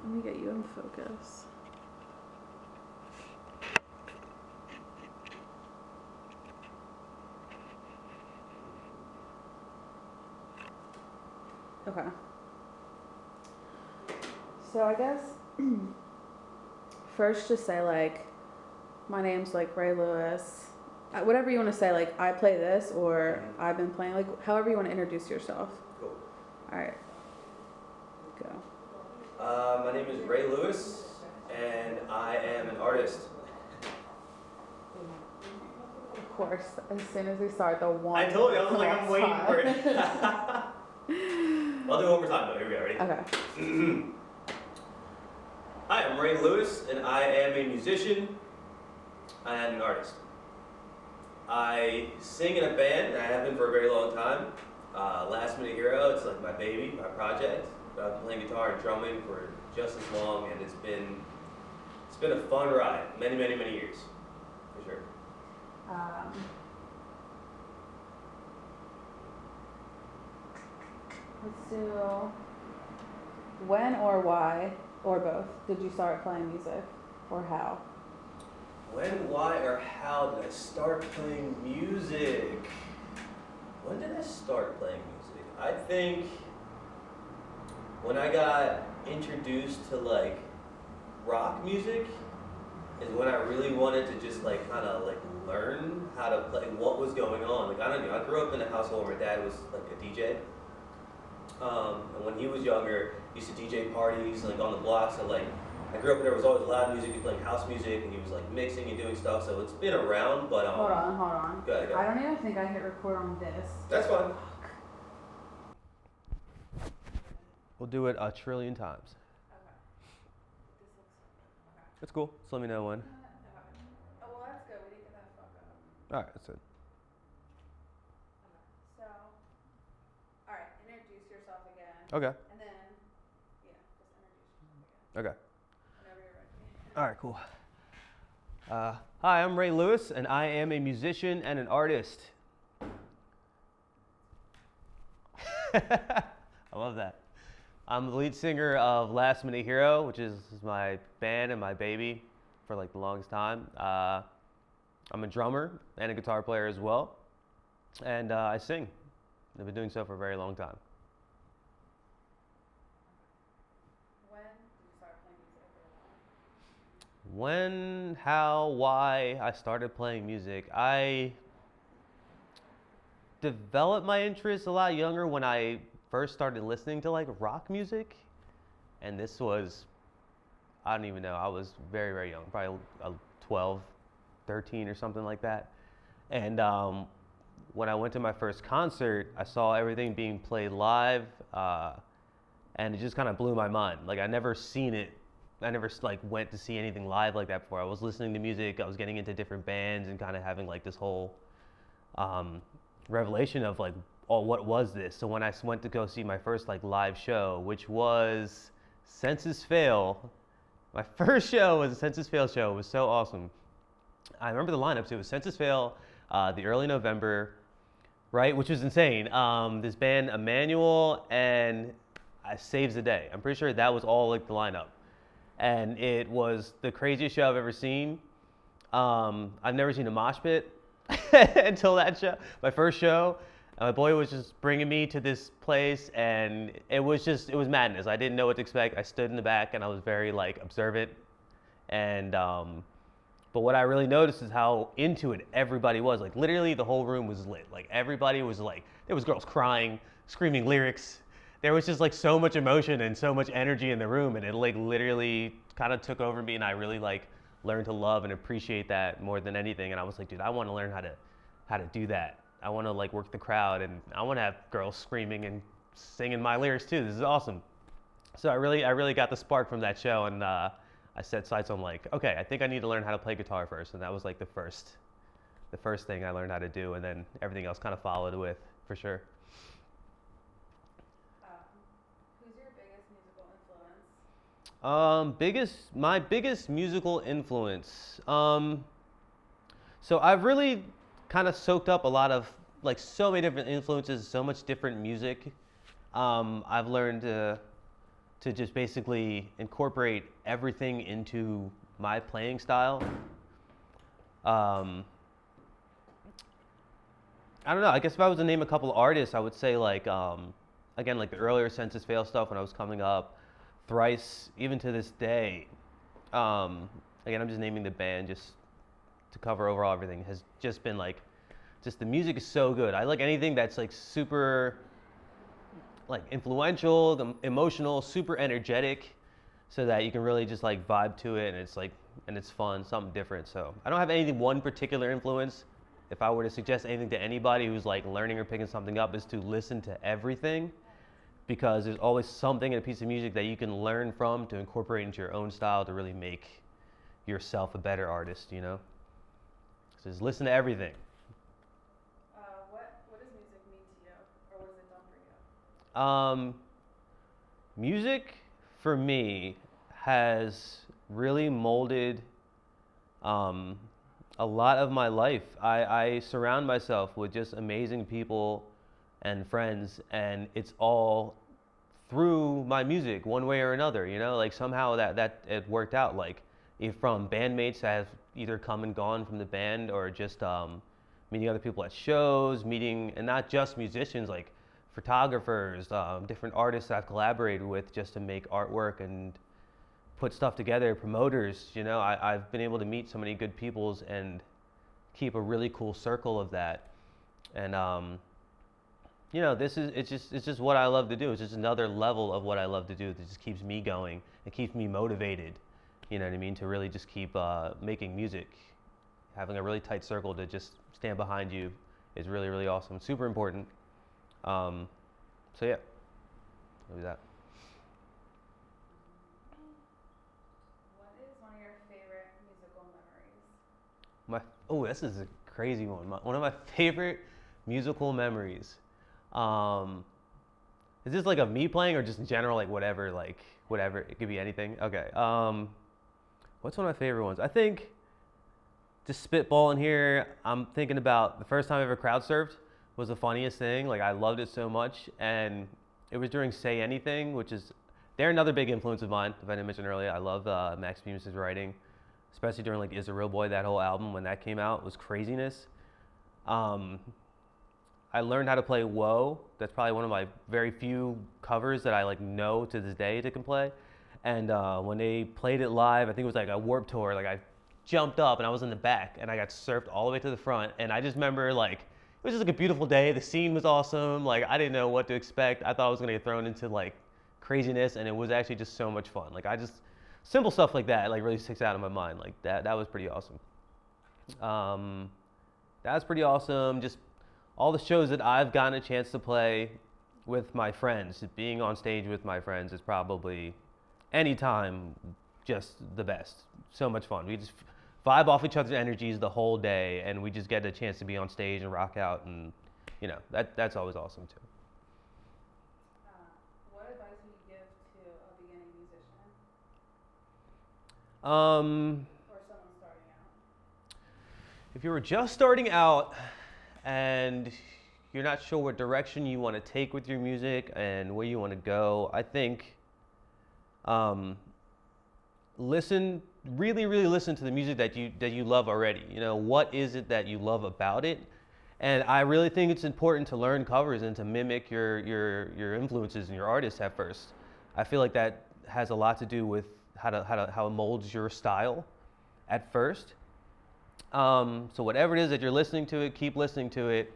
Let me get you in focus. Okay. So I guess first just say like, my name's like Ray Lewis. Whatever you want to say, like I play this or I've been playing, like however you want to introduce yourself. Cool. All right. Go. My name is Ray Lewis, and I am an artist. Of course, as soon as we start, the one. I told you, I was like, I'm waiting time. for it. I'll do it one more time though. Here we go. Ready? Okay. Hi, I'm Ray Lewis, and I am a musician. I am an artist. I sing in a band, and I have been for a very long time. Last Minute Hero, it's like my baby, my project. But I've been playing guitar and drumming for just as long, and it's been a fun ride, many, many, many years, for sure. Let's do when or why or both did you start playing music or how? When, why, or how did I start playing music? When did I start playing music? I think when I got introduced to like rock music is when I really wanted to just like kind of like learn how to play, what was going on. Like I don't know, I grew up in a household where my dad was like a DJ. And when he was younger, he used to DJ parties like on the block. So like I grew up and there was always loud music. He was playing house music and he was like mixing and doing stuff. So it's been around, but Hold on. Go ahead. I don't even think I hit record on this. That's fine. We'll do it a trillion times. Okay. This looks okay. That's cool. Just let me know when. Oh well, that's good. We didn't get that fuck up. All right, that's it. Okay. So, all right. Introduce yourself again. Okay. And then, yeah, just introduce yourself again. Okay. Whenever you're ready. All right, cool. Hi, I'm Ray Lewis, and I am a musician and an artist. I love that. I'm the lead singer of Last Minute Hero, which is my band and my baby for like the longest time. I'm a drummer and a guitar player as well, and I sing. I've been doing so for a very long time. When did you start playing music? When, how, why I started playing music. I developed my interest a lot younger when I first started listening to like rock music. And this was, I don't even know, I was very, very young, probably 12, 13 or something like that. And when I went to my first concert, I saw everything being played live, and it just kind of blew my mind. Like I never seen it. I never like went to see anything live like that before. I was listening to music. I was getting into different bands and kind of having like this whole revelation of like, oh, what was this? So when I went to go see my first like live show, which was Senses Fail, my first show was a Senses Fail show. It was so awesome. I remember the lineup too. It was Senses Fail, the early November, right? Which was insane. This band, Emmanuel, and Saves the Day. I'm pretty sure that was all like the lineup. And it was the craziest show I've ever seen. I've never seen a mosh pit until that show, my first show. My boy was just bringing me to this place, and it was madness. I didn't know what to expect. I stood in the back, and I was very like observant. And but what I really noticed is how into it everybody was. Like literally, the whole room was lit. Like everybody was like, there was girls crying, screaming lyrics. There was just like so much emotion and so much energy in the room, and it like literally kind of took over me, and I really like learned to love and appreciate that more than anything. And I was like, dude, I want to learn how to do that. I want to like work the crowd, and I want to have girls screaming and singing my lyrics too. This is awesome. So I really got the spark from that show, and I set sights on like, okay, I think I need to learn how to play guitar first, and that was like the first thing I learned how to do, and then everything else kind of followed with, for sure. Who's your biggest musical influence? My biggest musical influence. So I've really kind of soaked up a lot of like so many different influences, so much different music. I've learned to to just basically incorporate everything into my playing style. I don't know. I guess if I was to name a couple of artists, I would say like again like the earlier Senses Fail stuff when I was coming up, Thrice, even to this day. Again, I'm just naming the band just to cover overall everything. Has just been like, just the music is so good. I like anything that's like super, like influential, emotional, super energetic, so that you can really just like vibe to it, and it's like, and it's fun, something different. So I don't have anything one particular influence. If I were to suggest anything to anybody who's like learning or picking something up, is to listen to everything, because there's always something in a piece of music that you can learn from to incorporate into your own style to really make yourself a better artist, you know? So just listen to everything. What does music mean to you, or what has it done for you? Music for me has really molded a lot of my life. I surround myself with just amazing people and friends, and it's all through my music one way or another, you know, like somehow that it worked out, like from bandmates that have either come and gone from the band, or just meeting other people at shows, meeting, and not just musicians, like photographers, different artists I've collaborated with just to make artwork and put stuff together, promoters, you know, I've been able to meet so many good peoples and keep a really cool circle of that. And you know, it's just what I love to do. It's just another level of what I love to do that just keeps me going. It keeps me motivated, you know what I mean, to really just keep making music. Having a really tight circle to just stand behind you is really, really awesome. Super important. So yeah, maybe that. What is one of your favorite musical memories? This is a crazy one. One of my favorite musical memories. Is this like a me playing, or just in general, like whatever, it could be anything? Okay. What's one of my favorite ones? I think, just spitballing here, I'm thinking about the first time I ever crowd surfed was the funniest thing. Like, I loved it so much, and it was during Say Anything, which is, they're another big influence of mine, if I didn't mention earlier. I love Max Bemis' writing, especially during like Is a Real Boy, that whole album, when that came out, was craziness. I learned how to play Whoa. That's probably one of my very few covers that I like know to this day to can play. And when they played it live, I think it was like a Warped Tour, like I jumped up and I was in the back and I got surfed all the way to the front. And I just remember like, it was just like a beautiful day. The scene was awesome. Like, I didn't know what to expect. I thought I was gonna get thrown into like craziness, and it was actually just so much fun. Like, simple stuff like that like really sticks out in my mind. Like that was pretty awesome. That was pretty awesome. Just all the shows that I've gotten a chance to play with my friends, being on stage with my friends is probably anytime just the best. So much fun. We just vibe off each other's energies the whole day, and we just get a chance to be on stage and rock out, and you know, that's always awesome too. What advice would you give to a beginning musician? Or someone starting out? If you were just starting out and you're not sure what direction you want to take with your music and where you want to go, I think really listen to the music that you love already. You know, what is it that you love about it? And I really think it's important to learn covers and to mimic your influences and your artists at first. I feel like that has a lot to do with how it molds your style at first. So whatever it is that you're listening to, keep listening to it,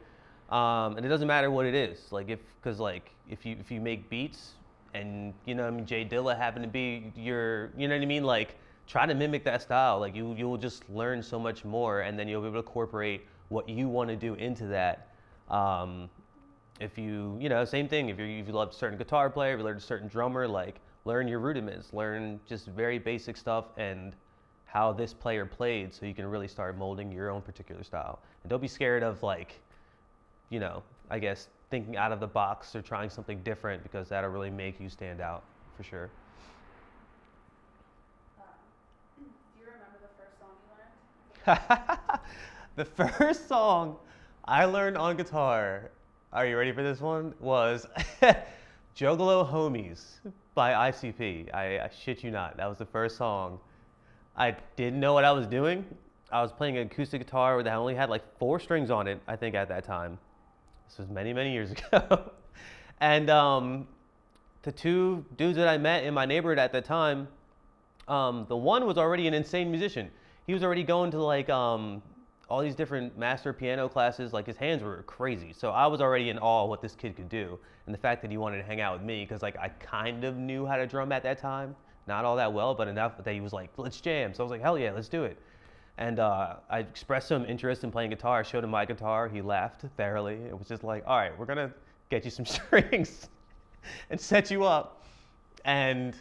and it doesn't matter what it is. Like if you make beats, and you know, I mean, Jay Dilla happened to be you know what I mean, like try to mimic that style. Like you will just learn so much more, and then you'll be able to incorporate what you want to do into that. If you know, same thing. If you love a certain guitar player, if you learn a certain drummer, like learn your rudiments, learn just very basic stuff and how this player played, so you can really start molding your own particular style. And don't be scared of like, you know, I guess thinking out of the box or trying something different, because that'll really make you stand out for sure. Do you remember the first song you learned? The first song I learned on guitar, are you ready for this one, was Juggalo Homies by ICP. I shit you not. That was the first song. I didn't know what I was doing. I was playing an acoustic guitar that only had like 4 strings on it, I think, at that time. This was many, many years ago. And the 2 dudes that I met in my neighborhood at that time, the one was already an insane musician. He was already going to like all these different master piano classes. Like his hands were crazy. So I was already in awe of what this kid could do. And the fact that he wanted to hang out with me, because like I kind of knew how to drum at that time. Not all that well, but enough that he was like, let's jam. So I was like, hell yeah, let's do it. And I expressed some interest in playing guitar. I showed him my guitar. He laughed thoroughly. It was just like, all right, we're going to get you some strings and set you up. And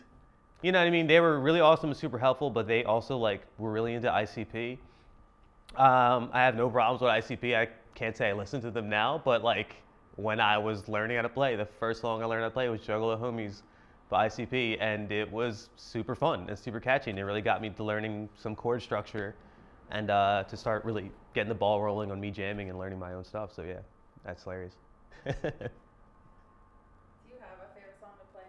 you know what I mean? They were really awesome and super helpful, but they also like were really into ICP. I have no problems with ICP. I can't say I listen to them now, but like when I was learning how to play, the first song I learned how to play was Juggalo Homies by ICP, and it was super fun and super catchy, and it really got me to learning some chord structure and to start really getting the ball rolling on me jamming and learning my own stuff. So yeah, that's hilarious. Do you have a favorite song to play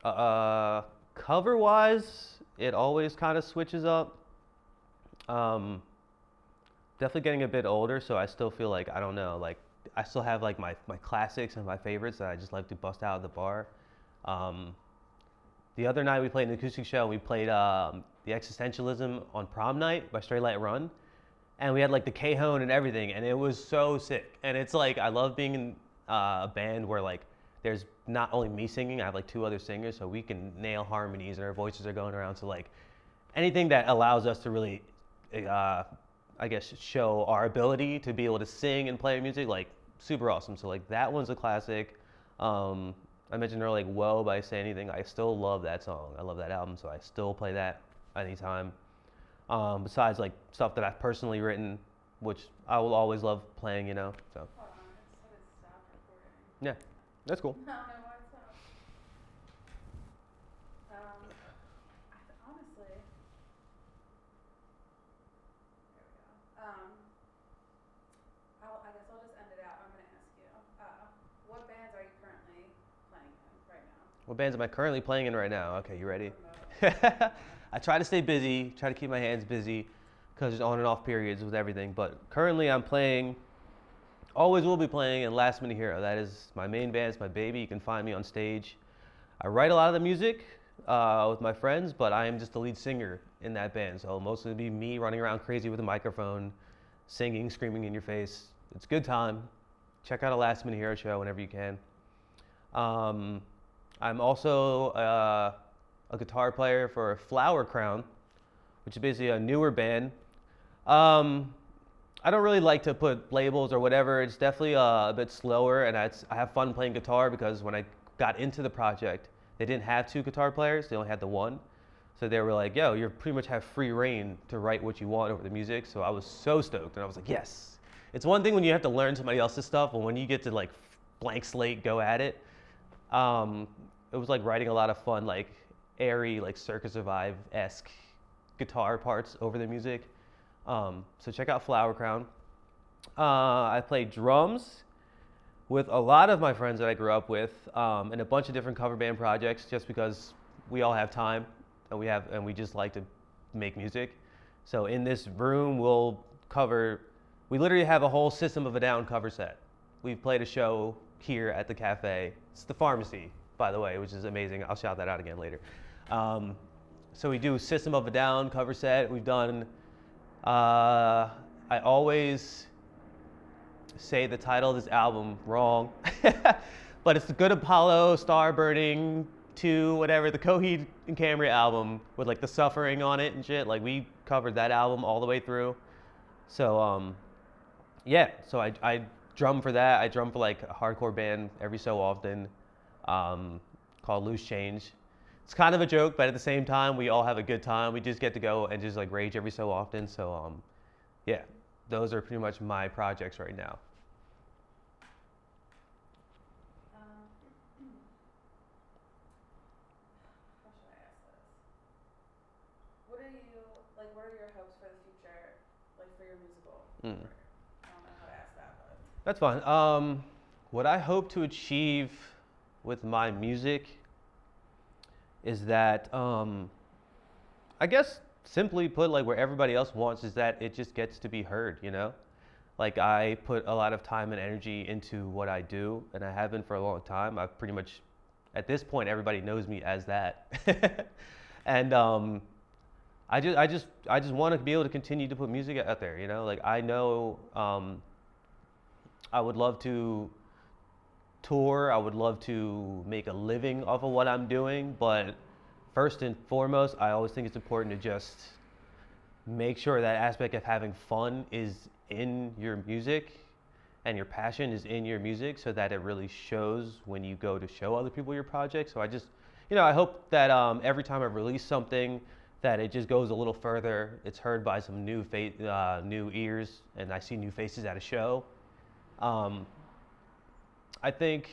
now? Cover-wise, it always kind of switches up. Definitely getting a bit older, so I still feel like, I don't know, like I still have like my classics and my favorites that I just like to bust out of the bar. The other night we played an acoustic show. We played The Existentialism on Prom Night by Straight Light Run. And we had like the Cajon and everything, and it was so sick. And it's like, I love being in a band where like there's not only me singing, I have like 2 other singers, so we can nail harmonies and our voices are going around. So like anything that allows us to really, I guess, show our ability to be able to sing and play music, like super awesome. So like that one's a classic. I mentioned earlier, like Whoa by Say Anything. I still love that song. I love that album, so I still play that anytime. Besides like stuff that I've personally written, which I will always love playing, you know. So Hold on, it stopped recording. yeah, that's cool. I don't know why it stopped. Honestly, there we go. I guess I'll just end it out. I'm gonna ask you, what bands are you currently playing in right now? What bands am I currently playing in right now? Okay, you ready? Remote. I try to stay busy, try to keep my hands busy, because there's on and off periods with everything. But currently I'm playing, always will be playing in Last Minute Hero. That is my main band, it's my baby. You can find me on stage. I write a lot of the music with my friends, but I am just the lead singer in that band. So mostly it'll be me running around crazy with a microphone, singing, screaming in your face. It's a good time. Check out a Last Minute Hero show whenever you can. I'm also a guitar player for Flower Crown, which is basically a newer band. I don't really like to put labels or whatever. It's definitely a bit slower, and I have fun playing guitar because when I got into the project, they didn't have 2 guitar players. They only had the one. So they were like, yo, you pretty much have free reign to write what you want over the music. So I was so stoked, and I was like, yes. It's one thing when you have to learn somebody else's stuff, but when you get to like blank slate, go at it, it was like writing a lot of fun, like airy, like Circa Survive-esque guitar parts over the music. So check out Flower Crown. I play drums with a lot of my friends that I grew up with in a bunch of different cover band projects, just because we all have time and we just like to make music. So in this room, we literally have a whole System of a Down cover set. We've played a show here at the cafe. It's the Pharmacy, by the way, which is amazing. I'll shout that out again later. So we do System of a Down cover set. We've done, I always say the title of this album wrong, but it's the Good Apollo, Star Burning 2, whatever, the Coheed and Cambria album with like the Suffering on it and shit. Like we covered that album all the way through. So yeah, so I drum for that. I drum for like a hardcore band every so often called Loose Change. It's kind of a joke, but at the same time, we all have a good time. We just get to go and just like rage every so often. So yeah, those are pretty much my projects right now. How should I ask this? What are your hopes for the future, like for your musical career? I don't know how to ask that, but. That's fine. What I hope to achieve with my music is that, I guess simply put, like where everybody else wants is that it just gets to be heard, you know? Like I put a lot of time and energy into what I do, and I have been for a long time. I've pretty much, at this point, everybody knows me as that. And I just want to be able to continue to put music out there, you know? Like I know I would love to tour. I would love to make a living off of what I'm doing, but first and foremost, I always think it's important to just make sure that aspect of having fun is in your music and your passion is in your music so that it really shows when you go to show other people your project. So I just, I hope that every time I release something, that it just goes a little further. It's heard by some new ears, and I see new faces at a show. I think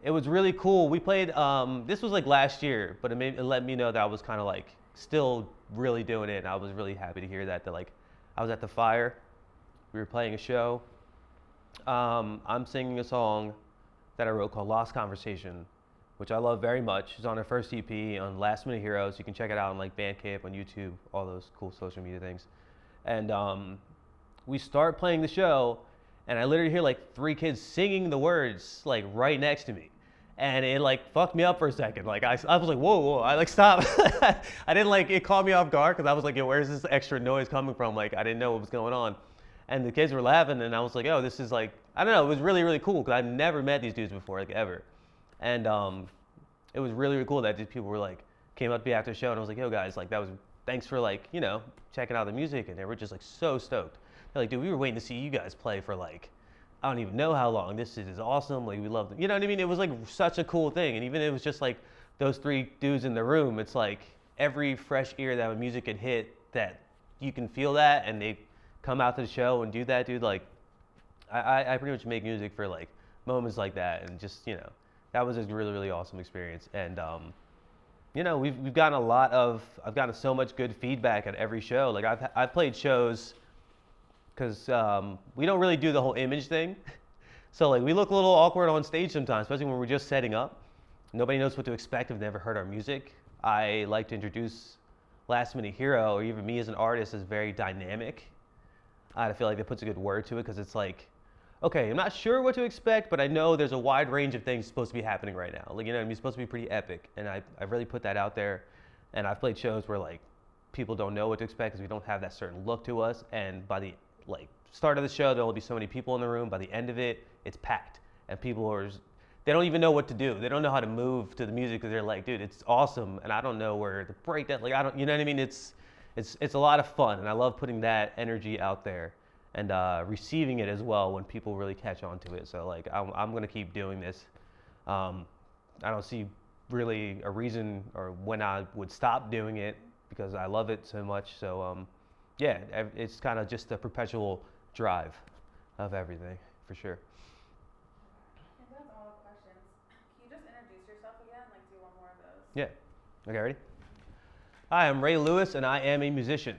it was really cool. We played, this was like last year, but it let me know that I was kind of like still really doing it. And I was really happy to hear that like I was at the Fire. We were playing a show. I'm singing a song that I wrote called Lost Conversation, which I love very much. It's on our first EP on Last Minute Heroes. You can check it out on like Bandcamp, on YouTube, all those cool social media things. And we start playing the show, and I literally hear like 3 kids singing the words like right next to me. And it like fucked me up for a second. Like I was like, whoa, I like stopped. I didn't like, it caught me off guard because I was like, yo, where's this extra noise coming from? Like I didn't know what was going on. And the kids were laughing, and I was like, oh, this is like, I don't know, it was really, really cool because I've never met these dudes before, like ever. And it was really, really cool that these people were like, came up to me after the show, and I was like, yo guys, like thanks for like, checking out the music. And they were just like so stoked. They're like, dude, we were waiting to see you guys play for like, I don't even know how long. This is awesome. Like we love them. You know what I mean? It was like such a cool thing. And even if it was just like those 3 dudes in the room, it's like every fresh ear that music could hit, that you can feel that, and they come out to the show and do that, dude. Like I pretty much make music for like moments like that, and just that was a really, really awesome experience. And we've gotten I've gotten so much good feedback at every show. Like I've played shows because we don't really do the whole image thing. So like we look a little awkward on stage sometimes, especially when we're just setting up. Nobody knows what to expect if they've never heard our music. I like to introduce Last Minute Hero, or even me as an artist, as very dynamic. I feel like that puts a good word to it, because it's like, okay, I'm not sure what to expect, but I know there's a wide range of things supposed to be happening right now. Like, it's supposed to be pretty epic, and I really put that out there. And I've played shows where like people don't know what to expect because we don't have that certain look to us, and by the start of the show, there'll be so many people in the room. By the end of it, it's packed, and they don't even know what to do. They don't know how to move to the music because they're like, dude, it's awesome, and I don't know where to break that. Like, you know what I mean? It's a lot of fun, and I love putting that energy out there and receiving it as well when people really catch on to it. So like, I'm gonna keep doing this. I don't see really a reason or when I would stop doing it, because I love it so much. So yeah, it's kind of just a perpetual drive of everything, for sure. And that's all the questions. Can you just introduce yourself again? Like, do one more of those? Yeah. Okay, ready? Hi, I'm Ray Lewis, and I am a musician.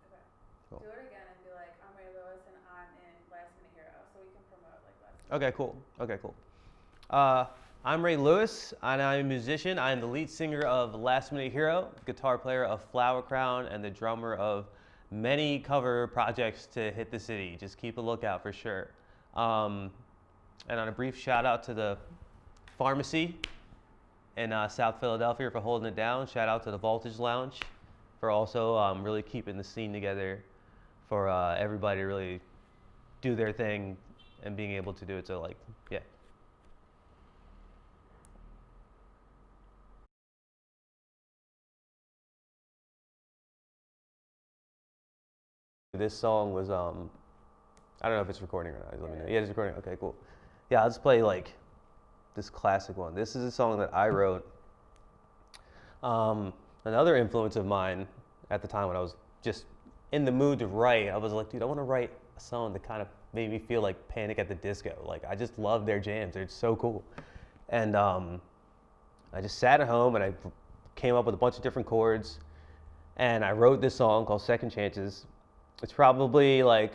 Okay. Cool. Do it again and be like, I'm Ray Lewis, and I'm in Last Minute Hero, so we can promote like Last Minute. Okay, cool. I'm Ray Lewis, and I'm a musician. I am the lead singer of Last Minute Hero, guitar player of Flower Crown, and the drummer of many cover projects to hit the city. Just keep a lookout for sure. And on a brief shout out to the pharmacy in South Philadelphia for holding it down. Shout out to the Voltage Lounge for also really keeping the scene together, for everybody to really do their thing and being able to do it. So like, yeah. This song was, I don't know if it's recording or not. Let me know. Yeah, it's recording. Okay, cool. Yeah, I'll just play like this classic one. This is a song that I wrote. Another influence of mine at the time when I was just in the mood to write, I was like, dude, I want to write a song that kind of made me feel like Panic at the Disco. Like, I just love their jams. They're so cool. And I just sat at home and I came up with a bunch of different chords, and I wrote this song called Second Chances. It's probably like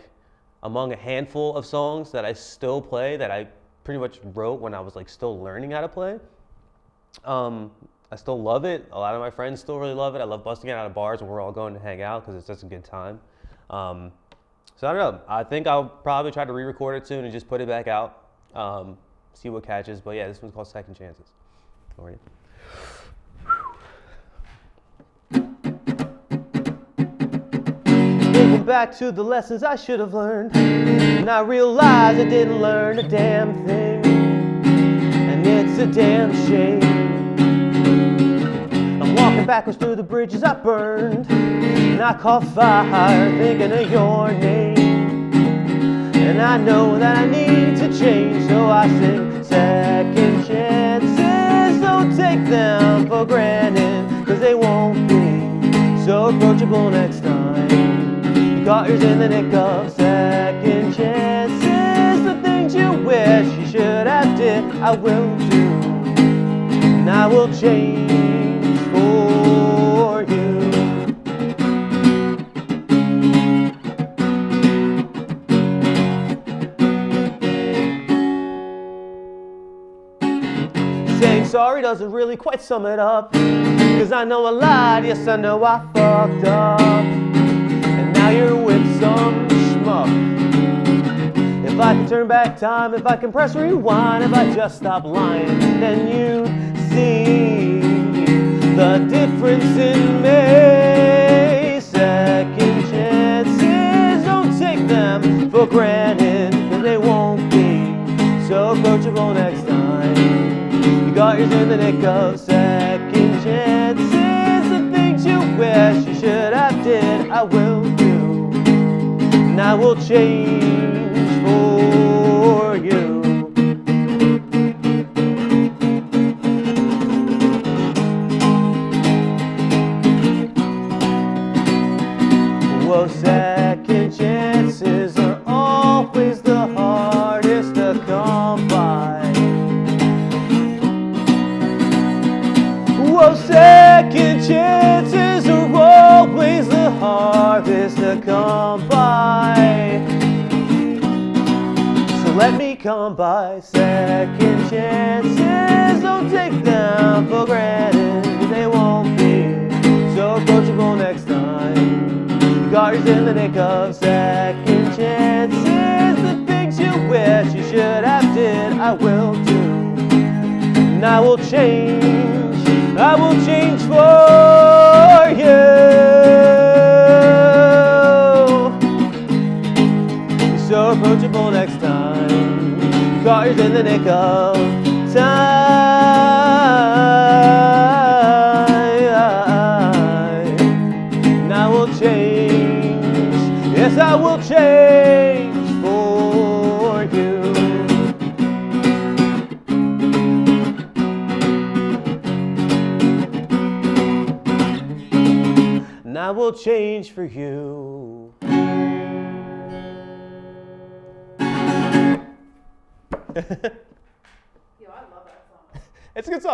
among a handful of songs that I still play that I pretty much wrote when I was like still learning how to play. I still love it. A lot of my friends still really love it. I love busting it out of bars when we're all going to hang out because it's such a good time. So I don't know. I think I'll probably try to re-record it soon and just put it back out. See what catches. But yeah, this one's called Second Chances. How are you? Thinking back to the lessons I should have learned, and I realized I didn't learn a damn thing, and it's a damn shame. I'm walking backwards through the bridges I burned, and I caught fire thinking of your name, and I know that I need to change, so I sing second chances. Don't take them for granted, cause they won't be so approachable next time. You got yours in the nick of second chances. The things you wish you should have did, I will do, and I will change for you. Saying sorry doesn't really quite sum it up, cause I know I lied, yes I know I fucked up, and now you're with some schmuck. If I can turn back time, if I can press rewind, if I just stop lying, then you'd see the difference in me. Second chances, don't take them for granted, cause they won't be so approachable next time. You got yours in the nick of second chances. The things you wish you should have did, I will do, and I will change for you. Well, second chances are always the hardest to come by. Well, second chances are always the hardest to come by. So let me come by second chances. Don't take them for granted, they won't be so approachable next time. You got yours in the nick of second chances. The things you wish you should have did, I will do, and I will change for you. You're so approachable next time. Got yours in the nick of time. And I will change, yes I will change for you. And I will change for you. Yo, I love that song. It's a good song.